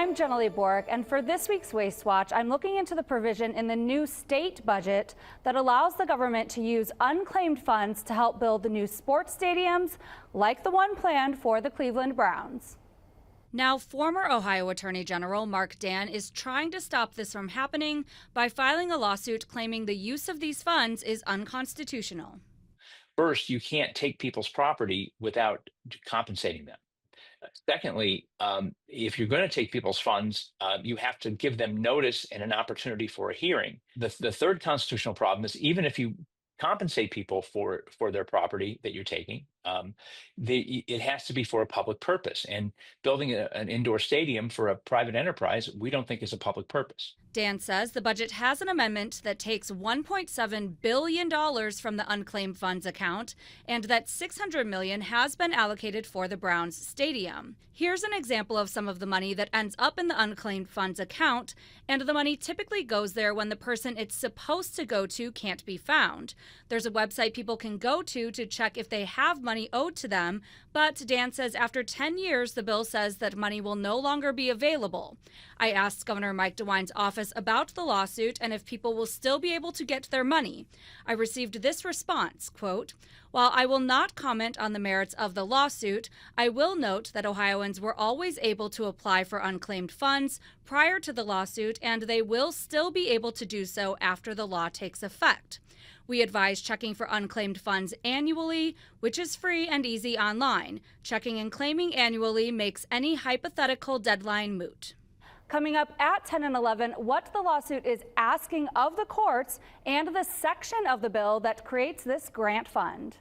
I'm Jenna Bork, and for this week's Waste Watch, I'm looking into the provision in the new state budget that allows the government to use unclaimed funds to help build the new sports stadiums, like the one planned for the Cleveland Browns. Now, former Ohio Attorney General Mark Dan is trying to stop this from happening by filing a lawsuit claiming the use of these funds is unconstitutional. First, you can't take people's property without compensating them. Secondly, if you're going to take people's funds, you have to give them notice and an opportunity for a hearing. The third constitutional problem is even if you compensate people for their property that you're taking, it has to be for a public purpose. And building an indoor stadium for a private enterprise, we don't think is a public purpose. Dan says the budget has an amendment that takes $1.7 billion from the unclaimed funds account and that $600 million has been allocated for the Browns stadium. Here's an example of some of the money that ends up in the unclaimed funds account, and the money typically goes there when the person it's supposed to go to can't be found. There's a website people can go to check if they have money owed to them, but Dan says after 10 years, the bill says that money will no longer be available. I asked Governor Mike DeWine's office about the lawsuit and if people will still be able to get their money. I received this response, quote, "While I will not comment on the merits of the lawsuit, I will note that Ohioans were always able to apply for unclaimed funds prior to the lawsuit, and they will still be able to do so after the law takes effect. We advise checking for unclaimed funds annually, which is free and easy online. Checking and claiming annually makes any hypothetical deadline moot." Coming up at 10 and 11, what the lawsuit is asking of the courts and the section of the bill that creates this grant fund.